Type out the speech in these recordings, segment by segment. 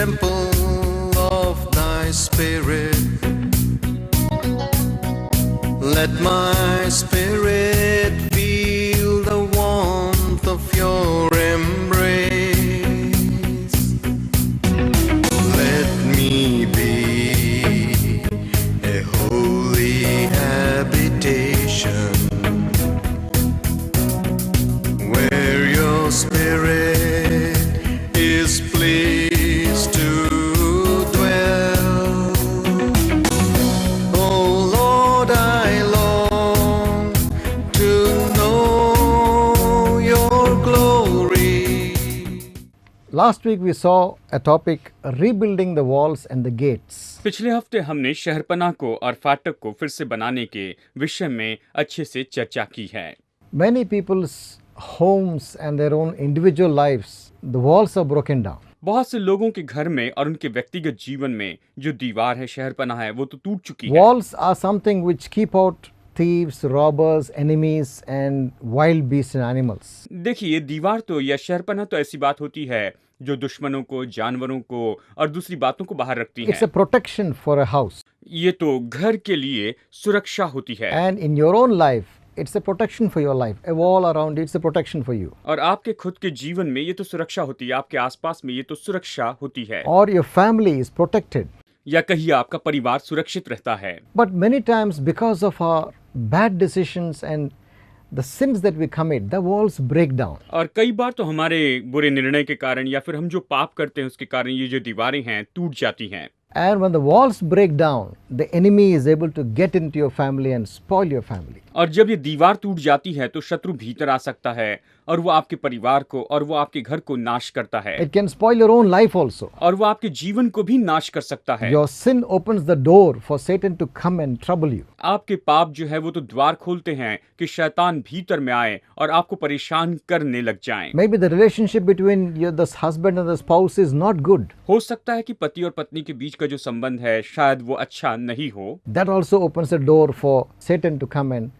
temple of thy spirit. Let my spirit feel the warmth of your embrace. Let me be a holy habitation where your spirit is pleased to dwell. Oh Lord, I long to know your glory. Last week we saw a topic, rebuilding the walls and the gates. पिछले हफ्ते हमने शहरपनाह को और फाटक को फिर से बनाने के विषय में अच्छे से चर्चा की है। Many people's homes and their own individual lives, the walls are broken down. बहुत से लोगों के घर में और उनके व्यक्तिगत जीवन में जो दीवार है, शहरपनाह है, वो तो टूट चुकी है। Walls are something which keep out thieves, robbers, enemies and wild beasts and animals. देखिए, दीवार तो या शहरपनाह तो ऐसी बात होती है जो दुश्मनों को, जानवरों को और दूसरी बातों को बाहर रखती It's a है। protection for a house. ये तो घर के लिए सुरक्षा होती है And in your own life, it's a protection for your life. A wall around it, it's a protection for you. और आपके खुद के जीवन में ये तो सुरक्षा होती है, आपके आसपास में ये तो सुरक्षा होती है, Or your family is protected. या कहिए आपका परिवार सुरक्षित रहता है। But many times, because of our bad decisions and the sins that we commit, the walls break down. और कई बार तो हमारे बुरे निर्णय के कारण या फिर हम जो पाप करते हैं उसके कारण ये जो दीवारें हैं टूट जाती हैं। And when the walls break down, the enemy is able to get into your family and spoil your family. और जब ये दीवार टूट जाती है तो शत्रु भीतर आ सकता है और वो आपके परिवार को और वो आपके घर को नाश करता है It can spoil your own life also. और वो आपके जीवन को भी नाश कर सकता है। Your sin opens the door for Satan to come and trouble you. आपके पाप जो है वो तो द्वार खोलते हैं कि शैतान भीतर में आए और आपको परेशान करने लग जाएं। Maybe the relationship between the husband and the spouse is not good. हो सकता है कि पति और पत्नी के बीच का जो संबंध है शायद वो अच्छा नहीं हो, That also opens the door for Satan to come and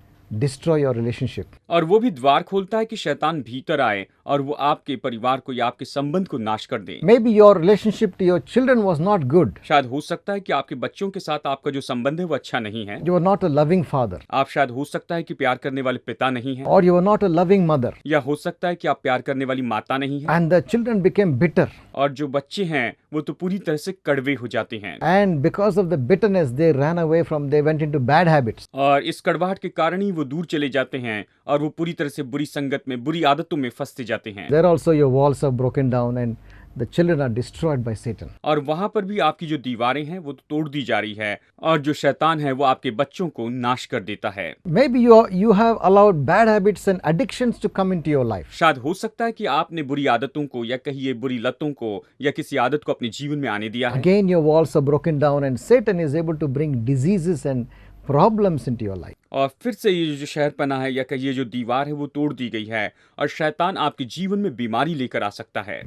destroy your relationship. और वो भी द्वार खोलता है कि शैतान भीतर आए और वो आपके परिवार को या आपके संबंध को नाश कर दे। Maybe your relationship to your children was not good. शायद हो सकता है कि आपके बच्चों के साथ आपका जो संबंध है वो अच्छा नहीं है। You were not a loving father. आप शायद हो सकता है कि प्यार करने वाले पिता नहीं हैं, Or you were not a loving mother. या हो सकता है कि आप प्यार करने वाली माता नहीं हैं, And the children became bitter. और जो बच्चे हैं वो तो पूरी तरह से कड़वे हो जाते हैं। And because of the bitterness, they ran away they went into bad habits. और इस कड़वाहट के कारण ही वो दूर चले जाते हैं और वो पूरी तरह से बुरी संगत में, बुरी आदतों में फंसते जाते हैं। There also your walls are broken down and the children are destroyed by Satan. और वहां पर भी आपकी जो दीवारें हैं वो तो तोड़ दी जा रही है और जो शैतान है वो आपके बच्चों को नाश कर देता है। Maybe you have allowed bad habits and addictions to come into your life. शायद हो सकता है कि आपने बुरी आदतों को या कहिए बुरी लतों को या किसी आदत को अपने जीवन में आने दिया है। Again, your walls are broken down and Satan is able to bring diseases and problems into your life. और फिर से ये जो शहरपनाह है या कहिए जो दीवार है वो तोड़ दी गई है और शैतान आपके जीवन में बीमारी लेकर आ सकता है।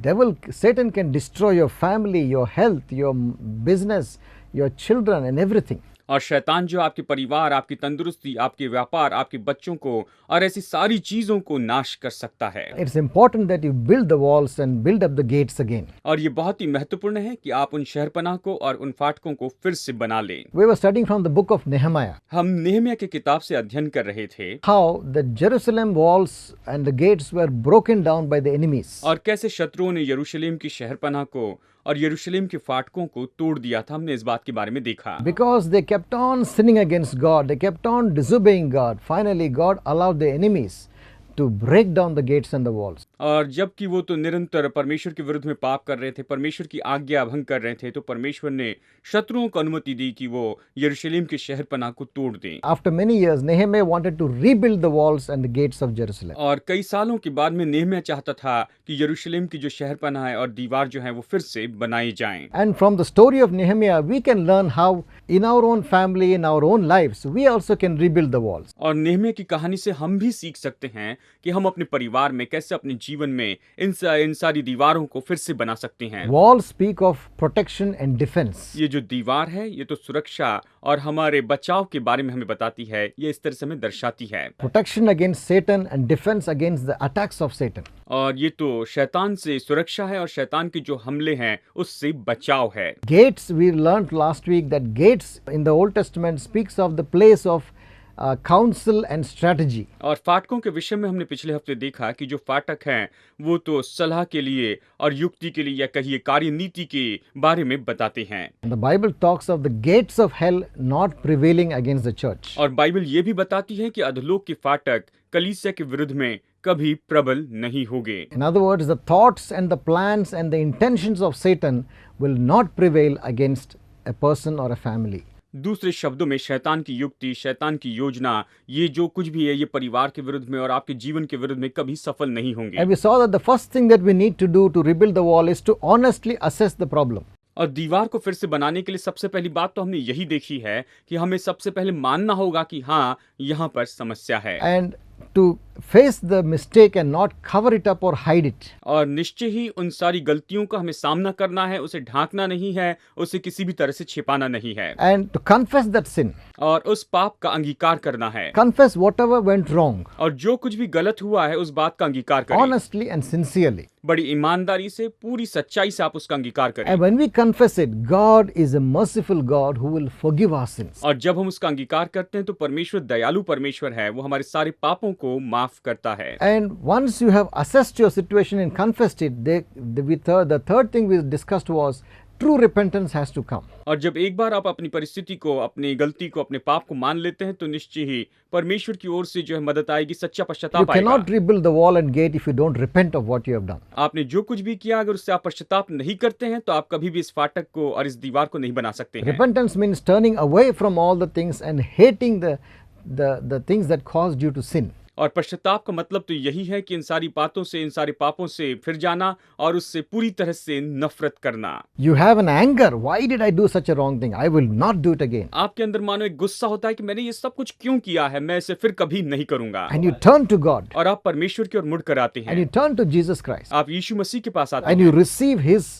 Satan can destroy your family, your health, your business, your children and everything. और शैतान जो आपके परिवार, आपकी तंदुरुस्ती, आपके व्यापार, आपके बच्चों को और ऐसी सारी चीजों को नाश कर सकता है। It's important that you build the walls and build up the gates again. और ये बहुत ही महत्वपूर्ण है कि आप उन शहरपनाह को और उन फाटकों को फिर से बना लें। We were studying from the book of Nehemiah. हम नेहमिया की किताब से अध्ययन कर रहे थे How the Jerusalem walls and the gates were broken down by the enemies. और कैसे शत्रुओं ने यरूशलेम की शहरपनाह को और यरूशलेम के फाटकों को तोड़ दिया था। हमने इस बात के बारे में देखा। Because they kept on sinning against God, they kept on disobeying God. Finally, God allowed the enemies to break down the gates and the walls. और जबकि वो तो निरंतर परमेश्वर के विरुद्ध में पाप कर रहे थे, परमेश्वर की आज्ञा भंग कर रहे थे, तो परमेश्वर ने शत्रुओं को अनुमति दी कि वो यरूशलेम के शहरपनाह को तोड़ दें। After many years, Nehemiah wanted to rebuild the walls and the gates of Jerusalem. और कई सालों के बाद में नेहमिया चाहता था कि यरूशलेम की जो शहरपनाह है और दीवार जो है वो फिर से बनाई जाएं। And from the story of Nehemiah, we can learn how in our own family, in our own lives, we also can rebuild the walls. और नेहमिया की कहानी से हम भी सीख सकते हैं कि हम अपने परिवार में कैसे अपने जीवन में इन सारी दीवारों को फिर से बना सकते हैं। Walls speak of protection and defense. ये जो दीवार है ये तो सुरक्षा और हमारे बचाव के बारे में हमें बताती है, ये इस तरह से हमें दर्शाती है। Protection against Satan and defense against the attacks of Satan. और ये तो शैतान से सुरक्षा है और शैतान के जो हमले हैं उससे बचाव है। Gates, we learned last week that gates in the Old Testament speaks of the place of counsel and strategy. और फाटकों के विषय में हमने पिछले हफ्ते देखा कि जो फाटक हैं वो तो सलाह के लिए और युक्ति के लिए या कहिए कार्यनीति के बारे में बताते हैं। The Bible talks of the gates of hell not prevailing against the church. और बाइबल ये भी बताती है कि अधोलोक के फाटक कलीसिया के विरुद्ध में कभी प्रबल नहीं होंगे। In other words, the thoughts and the plans and the intentions of Satan will not prevail against a person or a family. दूसरे शब्दों में शैतान की युक्ति, शैतान की योजना, ये जो कुछ भी है ये परिवार के विरुद्ध में और आपके जीवन के विरुद्ध में कभी सफल नहीं होंगे। And we saw that the first thing that we need to do to rebuild the wall is to honestly assess the problem. और दीवार को फिर से बनाने के लिए सबसे पहली बात तो हमने यही देखी है कि हमें सबसे पहले मानना होगा कि हाँ यहाँ पर समस्या है। And to face the mistake and not cover it up or hide it. और निश्चय ही उन सारी गलतियों का हमें सामना करना है, उसे ढांकना नहीं है, उसे किसी भी तरह से छिपाना नहीं है। And to confess that sin. और उस पाप का अंगीकार करना है। Confess whatever went wrong. और जो कुछ भी गलत हुआ है उस बात का अंगीकार करें। Honestly and sincerely. बड़ी ईमानदारी से, पूरी सच्चाई से आप उसका अंगीकार करें। And when we confess it, God is a merciful God who will forgive our sins. और जब हम उसका अंगीकार करते हैं तो परमेश्वर दयालु परमेश्वर है, वो हमारे सारे पापों को माफ करता है। And once you have assessed your situation and confessed it, the third thing we discussed was true repentance has to come. और जब एक बार आप अपनी परिस्थिति को, अपनी गलती को, अपने पाप को मान लेते हैं तो निश्चय ही परमेश्वर की ओर से जो है मदद आएगी, सच्चा You पश्चाताप आएगा। cannot rebuild the wall and gate if you don't repent of what you have done. आपने जो कुछ भी किया अगर उससे आप पश्चाताप नहीं करते हैं तो आप कभी भी इस फाटक को और इस दीवार को नहीं बना सकते हैं। Repentance means turning away from all the things and hating the things that caused you to sin. और पश्चाताप का मतलब तो यही है कि इन सारी बातों से, इन सारे पापों से फिर जाना और उससे पूरी तरह से नफरत करना। You have an anger. Why did I do such a wrong thing? I will not do it again. आपके अंदर मानो एक गुस्सा होता है कि मैंने ये सब कुछ क्यों किया है, मैं इसे फिर कभी नहीं करूंगा। And you turn to God. और आप परमेश्वर की ओर मुड़ कर आते And हैं। you turn to Jesus Christ. आप यीशु मसीह के पास आते And हैं you receive His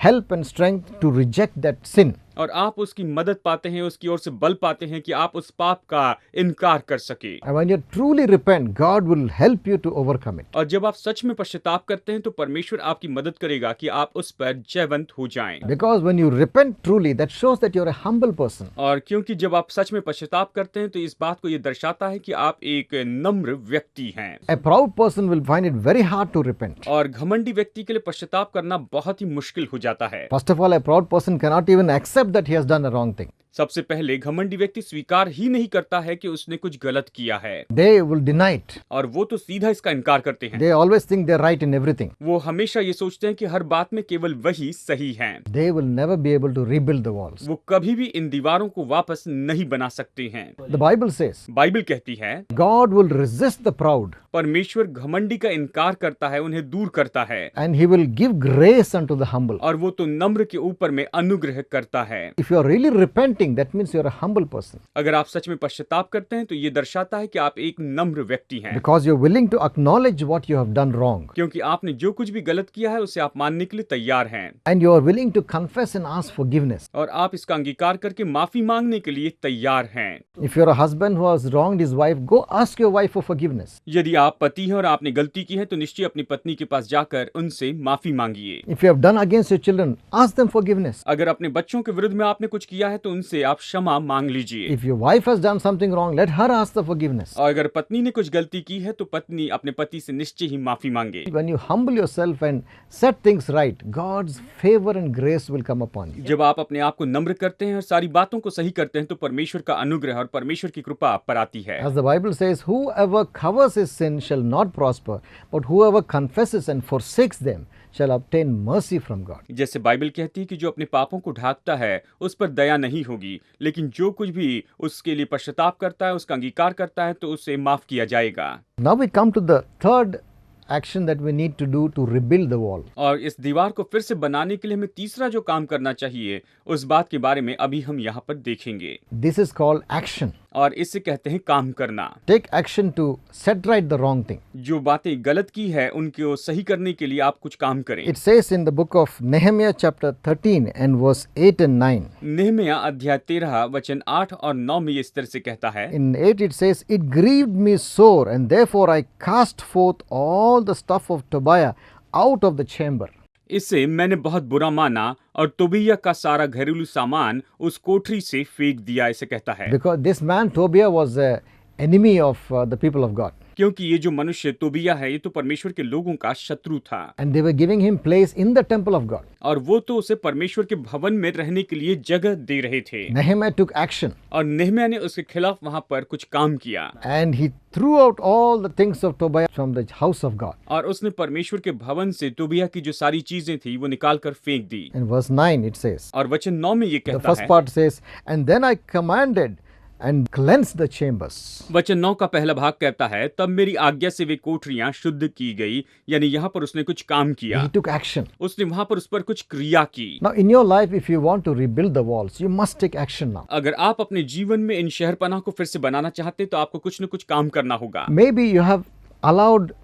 help and strength to reject that sin. और आप उसकी मदद पाते हैं, उसकी ओर से बल पाते हैं कि आप उस पाप का इनकार कर सके। And when you truly repent, God will help you to overcome it. और जब आप सच में पश्चाताप करते हैं तो परमेश्वर आपकी मदद करेगा कि आप उस पर जयवंत हो जाएं। Because when you repent truly, that shows that you're a humble person. और क्योंकि जब आप सच में पश्चाताप करते हैं तो इस बात को ये दर्शाता है कि आप एक नम्र व्यक्ति हैं। A proud person will find it very hard to repent. और घमंडी व्यक्ति के लिए पश्चाताप करना बहुत ही मुश्किल हो जाता है। First of all, a proud person cannot even accept that he has done a wrong thing. सबसे पहले घमंडी व्यक्ति स्वीकार ही नहीं करता है कि उसने कुछ गलत किया है। They will deny it. और वो तो सीधा इसका इनकार करते हैं। They always think they're right in everything. वो हमेशा ये सोचते हैं कि हर बात में केवल वही सही हैं। They will never be able to rebuild the walls. वो कभी भी इन दीवारों को वापस नहीं बना सकते हैं। The Bible says, बाइबल कहती है God will resist the proud परमेश्वर घमंडी का इनकार करता है, उन्हें दूर करता है। and He will give grace unto the humble. और वो तो नम्र के ऊपर में अनुग्रह करता है। If you are really repenting, that means you're a humble person. अगर आप सच में पश्चाताप करते हैं तो ये दर्शाता है कि आप एक नम्र व्यक्ति हैं। Because you're willing to acknowledge what you have done wrong. क्योंकि आपने जो कुछ भी गलत किया है उसे आप मानने के लिए तैयार हैं। And you are willing to confess and ask forgiveness. और आप इसका अंगीकार करके माफी मांगने के लिए तैयार हैं। If you're a husband who has wronged his wife, go ask your wife for forgiveness. यदि आप पति हैं और आपने गलती की है तो निश्चय अपनी पत्नी के पास जाकर उनसे माफी मांगिए। If you have done against your children, ask them forgiveness. अगर अपने बच्चों के विरुद्ध में आपने कुछ किया है तो उनसे आप क्षमा मांग लीजिए। If your wife has done something wrong, let her ask the forgiveness. और अगर पत्नी ने कुछ गलती की है तो पत्नी अपने पति से निश्चय ही माफी मांगे। When you humble yourself and set things right, God's favor and grace will come upon you. जब आप अपने आप को नम्र करते हैं और सारी बातों को सही करते हैं तो परमेश्वर का अनुग्रह और परमेश्वर की कृपा आप पर आती है। As the Bible says, whoever covers his sin shall not prosper, but whoever confesses and forsakes them shall obtain mercy from God. जैसे बाइबल कहती है कि जो अपने पापों को ढांकता है उस पर दया नहीं होगी, लेकिन जो कुछ भी उसके लिए पश्चाताप करता है, उसका अंगीकार करता है तो उसे माफ किया जाएगा। Now we come to the third action that we need to do to rebuild the wall. और इस दीवार को फिर से बनाने के लिए हमें तीसरा जो काम करना चाहिए उस बात के बारे में अभी हम यहाँ पर देखेंगे। This is called action. और इसे कहते हैं काम करना। Take action to set right the wrong thing. जो बातें गलत की है उनको सही करने के लिए आप कुछ काम करें। It says in the book of Nehemiah chapter 13 and verse 8 and 9. Nehemiah अध्याय 13 वचन 8 और 9 में इस तरह से कहता है, In 8 it says, It grieved me sore, and therefore I cast forth all the stuff of Tobiah out of the chamber. इससे मैंने बहुत बुरा माना और तोबिया का सारा घरेलू सामान उस कोठरी से फेंक दिया, इसे कहता है। Because this man Tobiah was an enemy of the people of God. क्योंकि ये जो मनुष्य तोबिया है ये तो परमेश्वर के लोगों का शत्रु था And they were giving him place in the temple of God. और वो तो उसे परमेश्वर के भवन में रहने के लिए जगह दे रहे थे। Nehemiah took action और नेहमिया ने उसके खिलाफ वहां पर कुछ काम किया and he threw out all the things of Tobiah from the house of God. और उसने परमेश्वर के भवन से तोबिया की जो सारी चीजें थी वो निकाल कर फेंक दी। In verse 9 it says, और वचन 9 में ये the कहता first है, part says, And then I commanded and cleansed the chambers. वचन 9 का पहला भाग कहता है, तब मेरी आज्ञा से वे कोठरियां शुद्ध की गई। यानी यहाँ पर उसने कुछ काम किया, He took action. उसने वहां पर उस पर कुछ क्रिया की। Now in your life, if you want to rebuild the walls, you must take action now. अगर आप अपने जीवन में इन शहर पनाह को फिर से बनाना चाहते तो आपको कुछ न कुछ काम करना होगा। Maybe you have allowed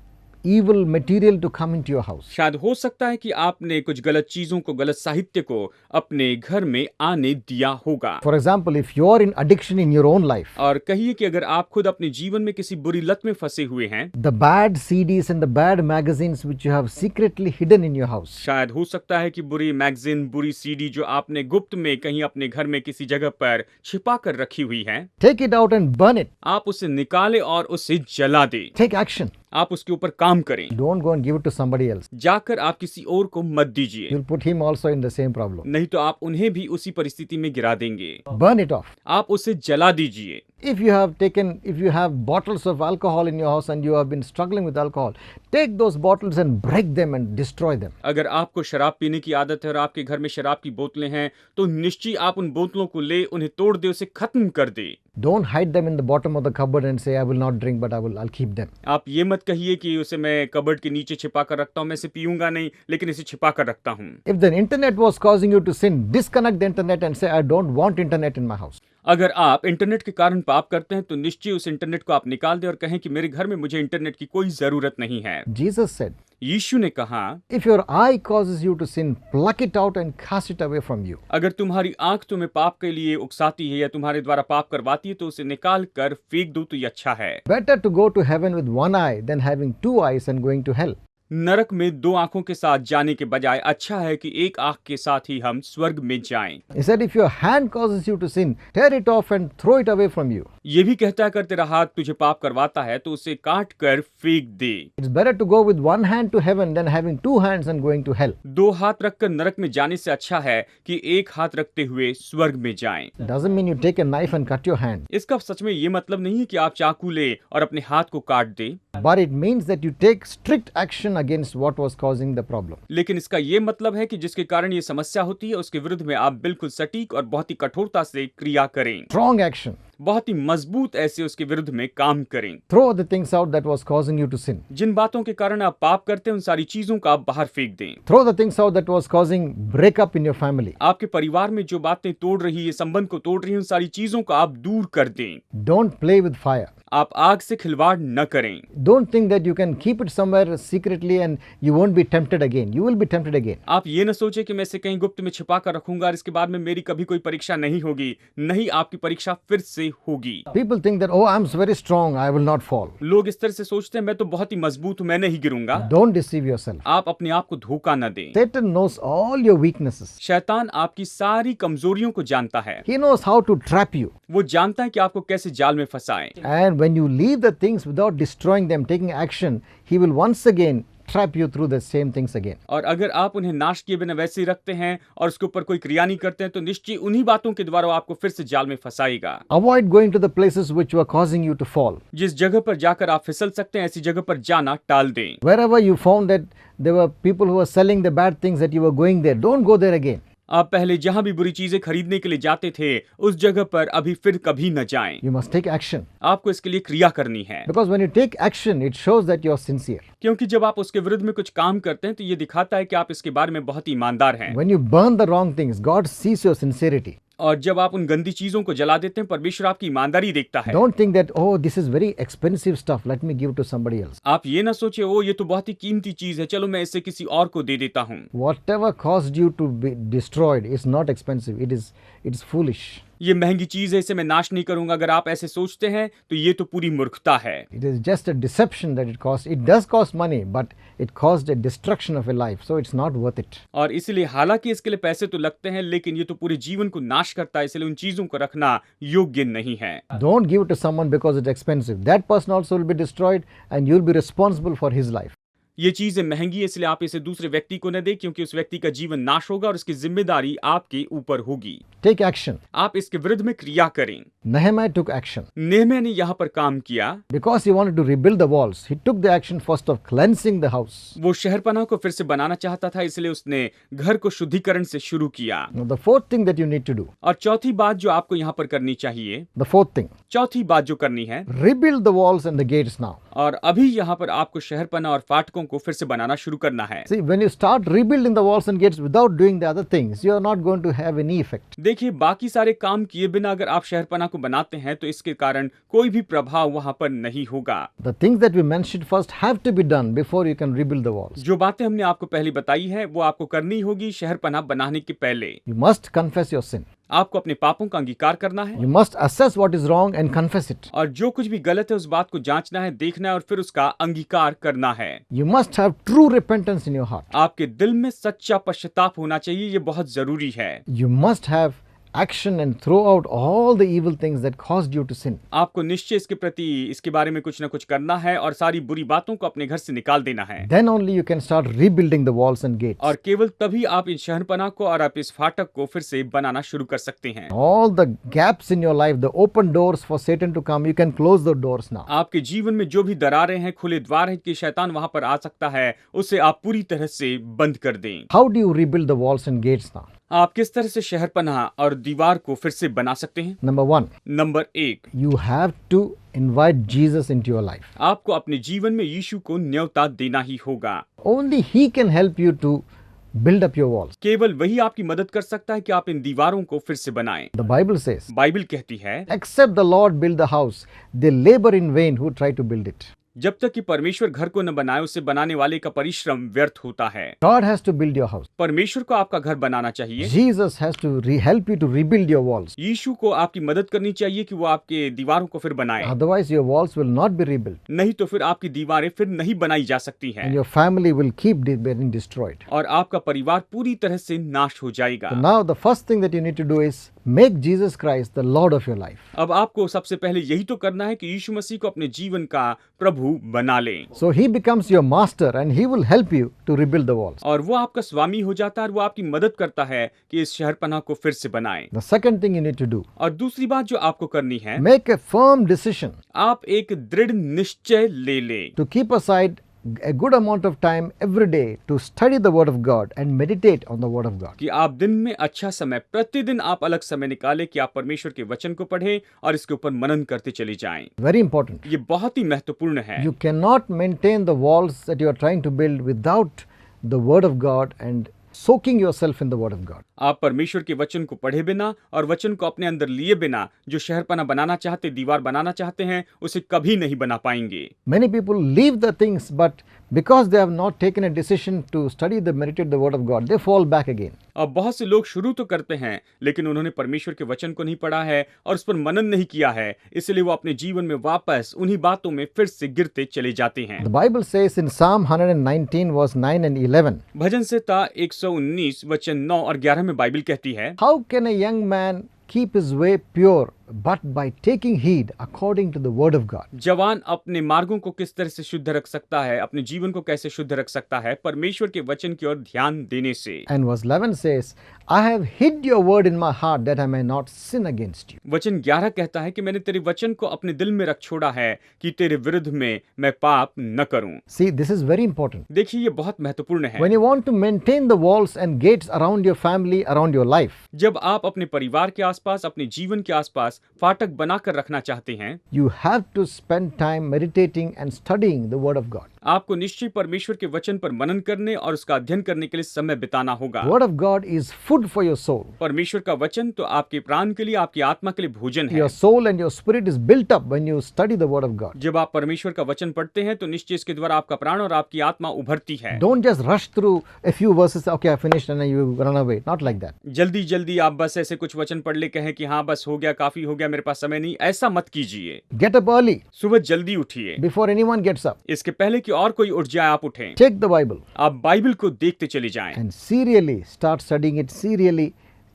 evil material to come into your house. शायद हो सकता है कि आपने कुछ गलत चीजों को, गलत साहित्य को अपने घर में आने दिया होगा। For example, if you are in addiction in your own life, और कहिए कि अगर आप खुद अपने जीवन में किसी बुरी लत में फंसे हुए हैं, the bad CDs and the bad magazines which you have secretly hidden in your house, शायद हो सकता है कि बुरी मैगजीन, बुरी सीडी जो आपने गुप्त में कहीं अपने घर में किसी जगह पर छिपा कर रखी हुई है, take it out and burn it. आप उसे निकालें और उसे जला दें। Take action. आप उसके ऊपर काम करें। Don't go and give it to somebody else. जाकर आप किसी और को मत दीजिए, You'll put him also in the same problem. नहीं तो आप उन्हें भी उसी परिस्थिति में गिरा देंगे। Burn it off. आप उसे जला दीजिए। If you have bottles of alcohol in your house and you have been struggling with alcohol, take those bottles and break them and destroy them. अगर आपको शराब पीने की आदत है और आपके घर में शराब की बोतलें हैं तो निश्चय आप उन बोतलों को ले, उन्हें तोड़ दे, उसे खत्म कर दे। Don't hide them in the bottom of the cupboard and say, I will not drink, but I'll keep them. आप ये मत कहिए कि उसे मैं कबर्ड के नीचे छिपा कर रखता हूँ, मैं इसे पीऊंगा नहीं लेकिन इसे छिपा कर रखता हूँ। If the internet was causing you to sin, disconnect the internet and say, I don't want internet in my house. अगर आप इंटरनेट के कारण पाप करते हैं तो निश्चय उस इंटरनेट को आप निकाल दें और कहें कि मेरे घर में मुझे इंटरनेट की कोई जरूरत नहीं है। Jesus said, यीशु ने कहा, if your eye causes you to sin, pluck it out and cast it away from you. अगर तुम्हारी आंख तुम्हें पाप के लिए उकसाती है या तुम्हारे द्वारा पाप करवाती है तो उसे निकाल कर फेंक दो तो ये अच्छा है। Better to go to heaven with one eye than having two eyes and going to hell. नरक में दो आंखों के साथ जाने के बजाय अच्छा है कि एक आंख के साथ ही हम स्वर्ग में जाएं। He said, if your hand causes you to sin, tear it off and throw it away from you. ये भी कहता है, अगर तेरा हाथ तुझे पाप करवाता है तो उसे काट कर फेंक दे। It's better to go with one hand to heaven than having two hands and going to hell. दो हाथ रखकर नरक में जाने से अच्छा है कि एक हाथ रखते हुए स्वर्ग में जाएं। Doesn't mean you take a knife and cut your hand, इसका सच में ये मतलब नहीं है कि आप चाकू ले और अपने हाथ को काट दे, but it means that you take strict action against what was causing the problem. लेकिन इसका ये मतलब है कि जिसके कारण ये समस्या होती है उसके विरुद्ध में आप बिल्कुल सटीक और बहुत ही कठोरता से क्रिया करें। Strong action. बहुत ही मजबूत ऐसे उसके विरुद्ध में काम करें। Throw the things out that was causing you to sin. जिन बातों के कारण आप पाप करते हैं उन सारी चीजों का आप बाहर फेंक दें। Throw the things out that was causing breakup in your family. आपके परिवार में जो बातें तोड़ रही है, संबंध को तोड़ रही है, उन सारी चीजों को आप दूर कर दें। Don't play with fire. आप आग से खिलवाड़ न करें। Don't think that you can keep it somewhere secretly and you won't be tempted again. You will be tempted again. आप ये न सोचे कि मैं इसे कहीं गुप्त में छिपा कर रखूंगा और इसके बाद में मेरी कभी कोई परीक्षा नहीं होगी। नहीं, आपकी परीक्षा फिर से होगी। People think that, oh, I'm very strong, I will not fall. लोग इस तरह से सोचते हैं, मैं तो बहुत ही मजबूत हूं, मैं नहीं गिरूंगा। Don't deceive yourself. आप अपने आप को धोखा न दें। Satan knows all your weaknesses. शैतान आपकी सारी कमजोरियों को जानता है। He knows how to trap you. वो जानता है कि आपको कैसे जाल में फंसाएं। And when you leave the things without destroying them, taking action, he will once again trap you through the same things again. और अगर आप उन्हें नाश किए बिना वैसे ही रखते हैं और उसके ऊपर कोई क्रिया नहीं करते हैं तो निश्चय उन्हीं बातों के द्वारा वो आपको फिर से जाल में फंसाएगा। Avoid going to the places which were causing you to fall. जिस जगह पर जाकर आप फिसल सकते हैं ऐसी जगह पर जाना टाल दें। Wherever you found that there were people who were selling the bad things that you were going there, don't go there again. आप पहले जहां भी बुरी चीजें खरीदने के लिए जाते थे उस जगह पर अभी फिर कभी न जाएं। You must take action. आपको इसके लिए क्रिया करनी है। Because when you take action, it shows that you are sincere. क्योंकि जब आप उसके विरुद्ध में कुछ काम करते हैं तो ये दिखाता है कि आप इसके बारे में बहुत ईमानदार हैं। When you burn the wrong things, God sees your sincerity. और जब आप उन गंदी चीजों को जला देते हैं, परमेश्वर आपकी ईमानदारी देखता है। Don't think that, oh, this is very expensive stuff, let me give to somebody else. आप ये ना सोचे, ओ ये तो बहुत ही कीमती चीज है, चलो मैं इसे किसी और को दे देता हूँ। Whatever caused you to be destroyed is not expensive. It is foolish. ये महंगी चीज है, इसे मैं नाश नहीं करूंगा। अगर आप ऐसे सोचते हैं तो ये तो पूरी मूर्खता है। It is just a deception that it costs. It does cost money, but it caused a destruction of a life, so it's not worth it. और इसलिए हालांकि इसके लिए पैसे तो लगते हैं, लेकिन ये तो पूरे जीवन को नाश करता है, इसलिए उन चीजों को रखना योग्य नहीं है। Don't give it to someone because it's expensive. That person also will be destroyed and you'll be responsible for his life. ये चीजें महंगी है, इसलिए आप इसे दूसरे व्यक्ति को न दें, क्योंकि उस व्यक्ति का जीवन नाश होगा और उसकी जिम्मेदारी आपके ऊपर होगी। Take action. आप इसके विरुद्ध में क्रिया करें। Nehemiah took action. नेहम्याह ने यहाँ पर काम किया। Because he wanted to rebuild the walls, he took the action first of cleansing the house. वो शहरपनाह को फिर से बनाना चाहता था, इसलिए उसने घर को शुद्धिकरण से शुरू किया। Now the fourth thing that you need to do, और चौथी बात जो आपको यहाँ पर करनी चाहिए, the fourth thing, चौथी बात जो करनी है, rebuild the walls and the gates now. और अभी यहाँ पर आपको शहरपनाह और फाटकों को फिर से बनाना शुरू करना है। See, when you start rebuilding the walls and gates without doing the other things, you are not going to have any effect. देखिए, बाकी सारे काम किए बिना अगर आप शहरपनाह को बनाते हैं तो इसके कारण कोई भी प्रभाव वहां पर नहीं होगा। The things that we mentioned first have to be done before you can rebuild the walls. जो बातें हमने आपको पहले बताई है वो आपको करनी होगी शहरपनाह बनाने के पहले। You must confess your sin. आपको अपने पापों का अंगीकार करना है You must assess what is wrong and confess it. और जो कुछ भी गलत है उस बात को जांचना है, देखना है और फिर उसका अंगीकार करना है। You must have true repentance in your heart. आपके दिल में सच्चा पश्चाताप होना चाहिए, ये बहुत जरूरी है। You must have action and throw out all the evil things that caused you to sin. आपको निश्चय इसके प्रति इसके बारे में कुछ न कुछ करना है और सारी बुरी बातों को अपने घर से निकाल देना है। Then only you can start rebuilding the walls and gates. और केवल तभी आप इन शहरपनाह को और आप इस फाटक को फिर से बनाना शुरू कर सकते हैं। All the gaps in your life, the open doors for Satan to come, you can close the doors now. आपके जीवन में जो भी दरारें हैं, खुले द्वार हैं कि शैतान वहां पर आ सकता है, उसे आप पूरी तरह से बंद कर दें। How do you rebuild the walls and gates now? आप किस तरह से शहरपनाह और दीवार को फिर से बना सकते हैं? Number one, number 1, you have to invite Jesus into your life. आपको अपने जीवन में यीशु को न्योता देना ही होगा। Only He can help you to build up your walls. केवल वही आपकी मदद कर सकता है कि आप इन दीवारों को फिर से बनाएं। The Bible says, बाइबल कहती है, except the Lord build the house, they labor in vain who try to build it. जब तक कि परमेश्वर घर को न बनाए, उसे बनाने वाले का परिश्रम व्यर्थ होता है। God has to build your house. परमेश्वर को आपका घर बनाना चाहिए। Jesus has to help you to rebuild your walls. यीशु को आपकी मदद करनी चाहिए कि वो आपके दीवारों को फिर बनाए, Otherwise, your walls will not be rebuilt, नहीं तो फिर आपकी दीवारें फिर नहीं बनाई जा सकती हैं and your family will keep being destroyed. और आपका परिवार पूरी तरह से नाश हो जाएगा। So now, the first thing that you need to do is make Jesus Christ the Lord of your life. अब आपको सबसे पहले यही तो करना है कि यीशु मसीह को अपने जीवन का प्रभु बना लें So He becomes your master, and He will help you to rebuild the walls. और वो आपका स्वामी हो जाता है और वो आपकी मदद करता है कि इस शहरपनाह को फिर से बनाएं। The second thing you need to do, और दूसरी बात जो आपको करनी है, make a firm decision आप एक दृढ़ निश्चय ले लें to keep aside a good amount of time every day to study the Word of God and meditate on the Word of God. कि आप दिन में अच्छा समय, प्रतिदिन आप अलग समय निकालें कि आप परमेश्वर के वचन को पढ़ें और इसके ऊपर मनन करते चले जाएं। Very important. ये बहुत ही महत्वपूर्ण है। You cannot maintain the walls that you are trying to build without the Word of God and soaking yourself in the Word of God. आप परमेश्वर के वचन को पढ़े बिना और वचन को अपने अंदर लिए बिना जो शहरपनाह बनाना चाहते, दीवार बनाना चाहते हैं, उसे कभी नहीं बना पाएंगे। Many people leave the things, but because they have not taken a decision to study the meditate the Word of God, they fall back again. अब बहुत से लोग शुरू तो करते हैं, लेकिन उन्होंने परमेश्वर के वचन को नहीं पढ़ा है और उस पर मनन नहीं किया है, इसलिए वो अपने जीवन में वापस उन्हीं बातों में फिर से गिरते चले जाते हैं। The Bible says in Psalm 119 verse 9 and 11, भजन संहिता 119 वचन 9 और 11 में बाइबल कहती है, how can a young man keep his way pure but by taking heed according to the Word of God? जवान अपने मार्गों को किस तरह से शुद्ध रख सकता है, अपने जीवन को कैसे शुद्ध रख सकता है? परमेश्वर के वचन की ओर ध्यान देने से। And verse 11 says, I have hid your word in my heart that I may not sin against you. वचन 11 कहता है कि मैंने तेरे वचन को अपने दिल में रख छोड़ा है कि तेरे विरुद्ध में मैं पाप न करूं। See, this is very important. देखिए, ये बहुत महत्वपूर्ण है। When you want to maintain the walls and gates around your family, around your life, जब आप अपने परिवार के आसपास, अपने जीवन के आसपास फाटक बनाकर रखना चाहते हैं, you have to spend time meditating and studying the Word of God. आपको निश्चय परमेश्वर के वचन पर मनन करने और उसका अध्ययन करने के लिए समय बिताना होगा। The word of God is food for your soul. परमेश्वर का वचन तो आपके प्राण के लिए, आपकी आत्मा के लिए भोजन है। Your soul and your spirit is built up when you study the word of God. जब आप परमेश्वर का वचन पढ़ते हैं तो निश्चय इसके द्वारा आपका प्राण और आपकी आत्मा उभरती है। Don't just rush through a few verses, okay, I finished, and then you run away. Not like that. जल्दी जल्दी आप बस ऐसे कुछ वचन पढ़ ले कहें कि हाँ बस हो गया, काफी हो गया, मेरे पास समय नहीं, ऐसा मत कीजिए। Get up early सुबह जल्दी उठिए, before anyone gets up. इसके पहले कि और कोई उठ जाए आप उठें। Take the Bible आप बाइबल को देखते चले जाएं and serially start studying it serially,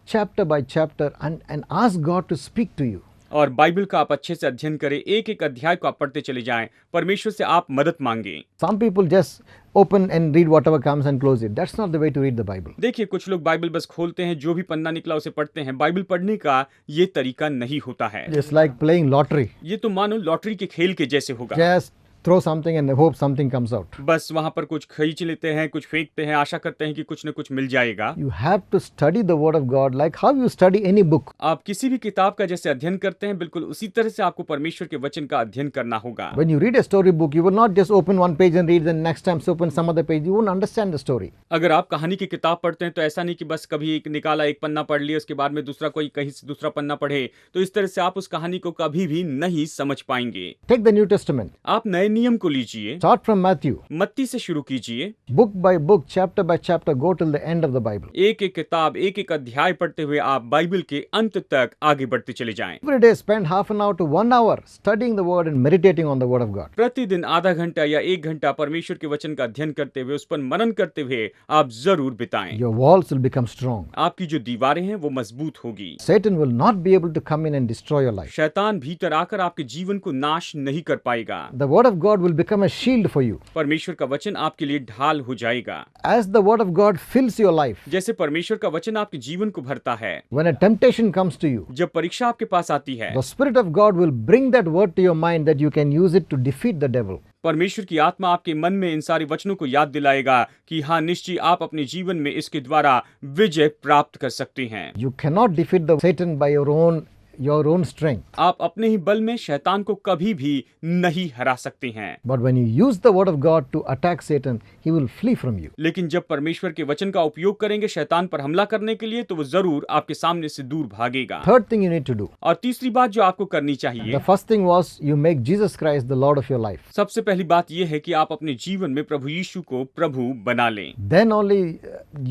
chapter by chapter, and ask God to speak to you. और बाइबल का आप अच्छे से अध्ययन करें, एक एक अध्याय को आप पढ़ते चले जाएं, परमेश्वर से आप मदद मांगें। Some people just open and read whatever comes and close it. That's not the way to read the Bible. देखिए कुछ लोग बाइबल बस खोलते हैं, जो भी पन्ना निकला उसे पढ़ते हैं। बाइबल पढ़ने का ये तरीका नहीं होता है। Just like playing lottery. ये तो मानो लॉटरी के खेल के जैसे होगा। Just throw something and hope something comes out. बस वहां पर कुछ खींच लेते हैं, कुछ फेंकते हैं, आशा करते हैं कि कुछ न कुछ मिल जाएगा। You have to study the word of God like how you study any book. आप किसी भी किताब का जैसे अध्ययन करते हैं, बिल्कुल उसी तरह से आपको परमेश्वर के वचन का अध्ययन करना होगा। When you read a story book, you will not just open one page and read, then next time open some other page. You won't understand the story. अगर आप कहानी की किताब पढ़ते हैं तो ऐसा नहीं कि बस कभी एक निकाला, एक पन्ना पढ़ लिया, उसके बाद में दूसरा कोई कहीं से दूसरा पन्ना पढ़े, तो इस तरह से आप उस कहानी को कभी भी नहीं समझ पाएंगे। Take the New Testament. आप नए नियम को लीजिए, Start from Matthew. मत्ती से शुरू कीजिए, Book by book, chapter by chapter, go till the end of the Bible. एक एक किताब, एक एक अध्याय पढ़ते हुए आप बाइबल के अंत तक आगे बढ़ते चले जाएं। Every day spend half an hour to 1 hour studying the word and meditating on the word of God. प्रतिदिन आधा घंटा या 1 घंटा परमेश्वर के वचन का अध्ययन करते हुए, उस पर मनन करते हुए आप जरूर बिताएं। Your walls will become strong. आपकी जो दीवारें हैं वो मजबूत होगी। Satan will not be able to come in and destroy your life. शैतान भीतर आकर आपके जीवन को नाश नहीं कर पाएगा। The word of God will become a shield for you. परमेश्वर का वचन आपके लिए ढाल हो जाएगा। As the word of God fills your life, जैसे परमेश्वर का वचन आपके जीवन को भरता है, when a temptation comes to you, जब परीक्षा आपके पास आती है, the Spirit of God will bring that word to your mind that you can use it to defeat the devil. परमेश्वर की आत्मा आपके मन में इन सारे वचनों को याद दिलाएगा कि हाँ निश्चय आप अपने जीवन में इसके द्वारा विजय प्राप्त कर सकते हैं। You cannot defeat the Satan by your own strength. आप अपने ही बल में शैतान को कभी भी नहीं हरा सकते हैं। But when you use the word of God to attack Satan, he will flee from you. लेकिन जब परमेश्वर के वचन का उपयोग करेंगे शैतान पर हमला करने के लिए, तो वो जरूर आपके सामने से दूर भागेगा। Third thing you need to do. और तीसरी बात जो आपको करनी चाहिए, The first thing was you make Jesus Christ the Lord of your life. सबसे पहली बात यह है कि आप अपने जीवन में प्रभु यीशु को प्रभु बना लें। Then only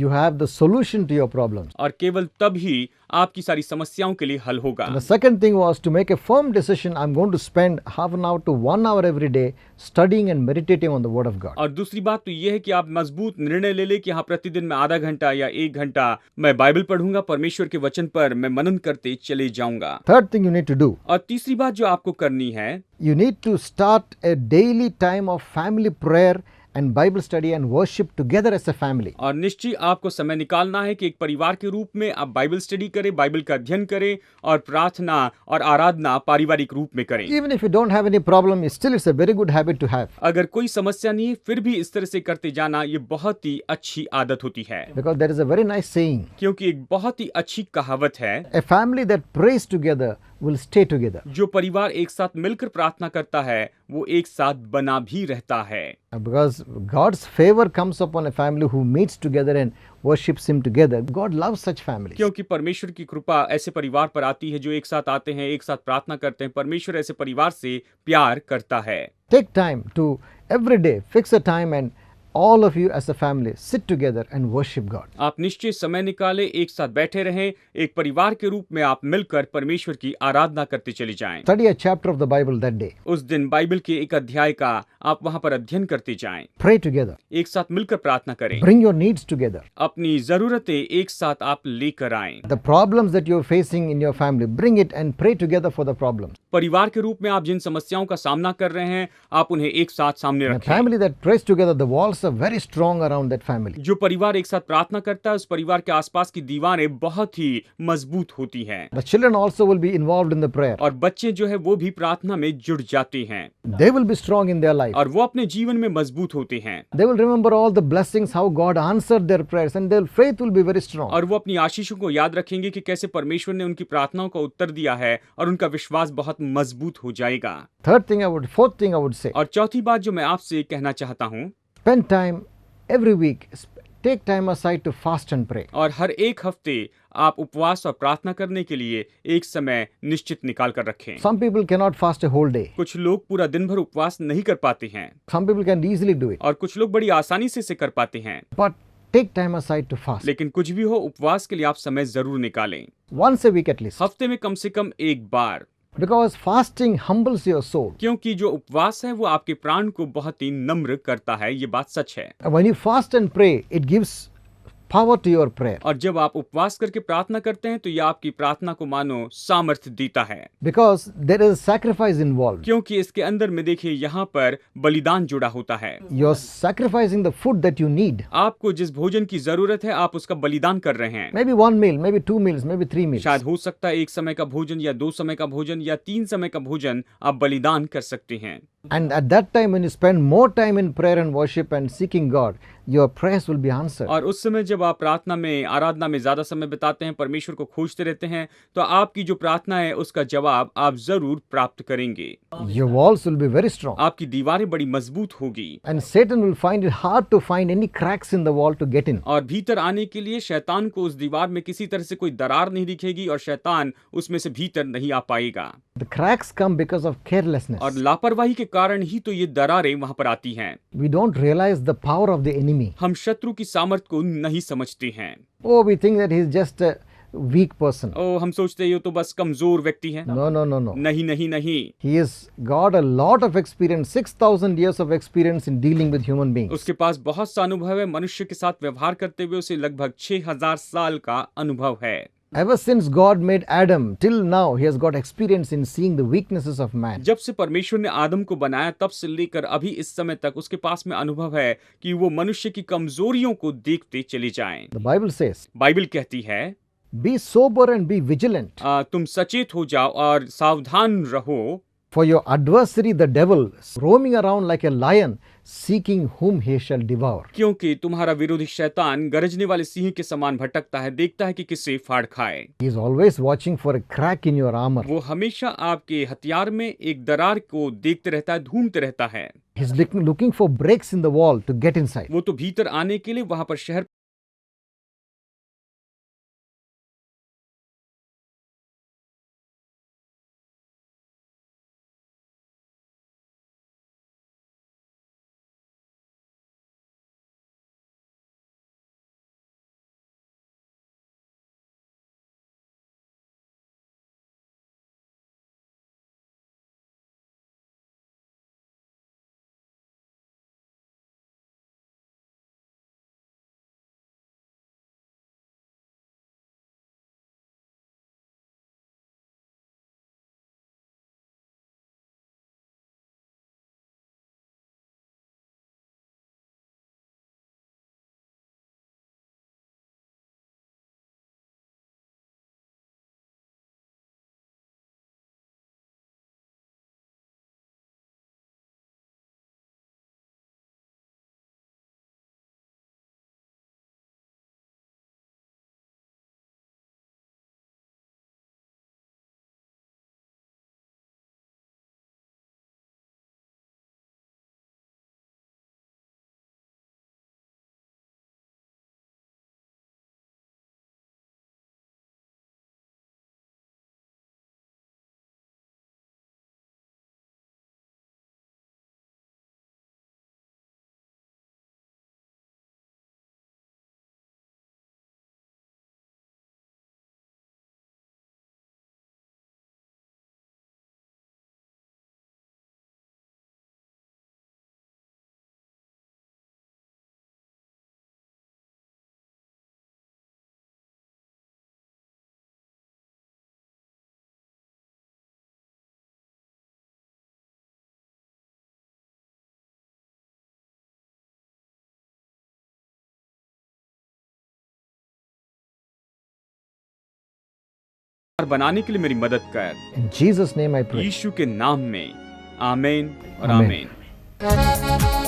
you have the solution to your problems. और केवल तब ही आपकी सारी समस्याओं के लिए हल होगा। The second thing was to make a firm decision. I'm going to spend half an hour to 1 hour every day studying and meditating on the word of God. और दूसरी बात तो यह है कि आप मजबूत निर्णय ले ले कि हाँ प्रतिदिन मैं आधा घंटा या 1 घंटा मैं बाइबल पढ़ूंगा, परमेश्वर के वचन पर मैं मनन करते चले जाऊंगा। Third thing you need to do. और तीसरी बात जो आपको करनी है, You need to start a daily time of family prayer and Bible study and worship together as a family. और निश्चय आपको समय निकालना है कि एक परिवार के रूप में आप बाइबल स्टडी करें, बाइबल का अध्ययन करें और प्रार्थना और आराधना पारिवारिक रूप में करें। Even if you don't have any problem, still it's a very good habit to have. अगर कोई समस्या नहीं है, फिर भी इस तरह से करते जाना ये बहुत ही अच्छी आदत होती है। Because there is a very nice saying. क्योंकि एक बहुत ही अच्छी कहावत है, A family that prays together will stay together. जो परिवार एक साथ मिलकर प्रार्थना करता है वो एक साथ बना भी रहता है। Because God's favor comes upon a family who meets together and worships Him together. God loves such families. क्योंकि परमेश्वर की कृपा ऐसे परिवार पर आती है जो एक साथ आते हैं, एक साथ प्रार्थना करते हैं। परमेश्वर ऐसे परिवार से प्यार करता है। Take time to every day fix a time and all of you as a family sit together and worship God. आप निश्चय समय निकालें, एक साथ बैठे रहें, एक परिवार के रूप में आप मिलकर परमेश्वर की आराधना करते चले जाएं। Study a chapter of the Bible that day. उस दिन बाइबल के एक अध्याय का आप वहां पर अध्ययन करते जाएं। Pray together. एक साथ मिलकर प्रार्थना करें। Bring your needs together. अपनी जरूरतें एक साथ आप लेकर आएं। The problems that you're facing in your family, bring it and pray together for the problems. परिवार के रूप में आप जिन समस्याओं का सामना कर रहे हैं, आप उन्हें एक साथ सामने In a रखें। family that prays together, the walls walls are very strong around that family. जो परिवार एक साथ प्रार्थना करता है उस परिवार के आसपास की दीवारें बहुत ही मजबूत होती हैं The children also will be involved in the prayer. और बच्चे जो है वो भी प्रार्थना में जुड़ जाते हैं They will be strong in their life. और वो अपने जीवन में मजबूत होते हैं They will remember all the blessings, how God answered their prayers, and their faith will be very strong. और वो अपनी आशीषों को याद रखेंगे कि कैसे परमेश्वर ने उनकी प्रार्थनाओं का उत्तर दिया है और उनका विश्वास बहुत मजबूत हो जाएगा। Fourth thing I would say, और चौथी बात जो मैं आपसे कहना चाहता हूँ, spend time every week. Take time aside to fast and pray. और हर एक हफ्ते आप उपवास और प्रार्थना करने के लिए एक समय निश्चित निकाल कर रखें। Some people cannot fast a whole day. कुछ लोग पूरा दिन भर उपवास नहीं कर पाते हैं Some people can easily do it. और कुछ लोग बड़ी आसानी से इसे कर पाते हैं, But take time aside to fast. लेकिन कुछ भी हो उपवास के लिए आप समय जरूर निकालें, Once a week at least. हफ्ते में कम से कम एक बार, Because fasting humbles your soul. क्योंकि जो उपवास है वो आपके प्राण को बहुत ही नम्र करता है। ये बात सच है। And when you fast and pray, it gives power to your prayer. और जब आप उपवास करके प्रार्थना करते हैं तो यह आपकी प्रार्थना को मानो सामर्थ्य देता है, Because there is sacrifice involved. क्योंकि इसके अंदर में देखिए यहाँ पर बलिदान जुड़ा होता है। You're sacrificing the food that you need. आपको जिस भोजन की जरूरत है आप उसका बलिदान कर रहे हैं। Maybe one meal, maybe 2 meals, maybe 3 meals. शायद हो सकता है एक समय का भोजन या 2 समय का भोजन या 3 समय का भोजन आप बलिदान कर सकते हैं। And at that time, when you spend more time in prayer and worship and seeking God, your prayers will be answered. और उस समय जब आप प्रार्थना में आराधना में ज्यादा समय बिताते हैं, परमेश्वर को खोजते रहते हैं, तो आपकी जो प्रार्थना है उसका जवाब आप जरूर प्राप्त करेंगे। Your walls will be very strong. आपकी दीवारें बड़ी मजबूत होगी And Satan will find it hard to find any cracks in the wall to get in. और भीतर आने के लिए शैतान को उस दीवार में किसी तरह से कोई दरार नहीं दिखेगी और शैतान उसमें से भीतर नहीं आ पाएगा। The cracks come because of carelessness. और लापरवाही के कारण ही तो ये दरारें वहां पर आती हैं। We don't realize the power of the enemy. हम शत्रु की सामर्थ को नहीं समझते हैं। Oh, we think that he is just a weak person. ओ, हम सोचते हैं ये तो बस कमजोर व्यक्ति है। No, no, no, no. नहीं नहीं नहीं, He has got a lot of experience, 6,000 years of experience in dealing with human beings. उसके पास बहुत सा अनुभव है। मनुष्य के साथ व्यवहार करते हुए उसे लगभग 6000 साल का अनुभव है। Ever since God made Adam, till now, he has got experience in seeing the weaknesses of man. जब से परमेश्वर ने आदम को बनाया तब से लेकर अभी इस समय तक उसके पास में अनुभव है कि वो मनुष्य की कमजोरियों को देखते चले जाएं। The Bible says, बाइबल कहती है, be sober and be vigilant. तुम सचेत हो जाओ और सावधान रहो, For your adversary, the devil, roaming around like a lion, seeking whom he shall devour. क्योंकि तुम्हारा विरोधी शैतान गरजने वाले सिंह के समान भटकता है, देखता है कि किसे फाड़ खाए। He is always watching for a crack in your armor. वो हमेशा आपके हथियार में एक दरार को देखते रहता है, ढूंढते रहता है। He's looking for breaks in the wall to get inside. वो तो भीतर आने के लिए वहां पर शहर बनाने के लिए मेरी मदद कर। In Jesus' name I pray. यीशु के नाम में आमीन और आमीन। आमीन।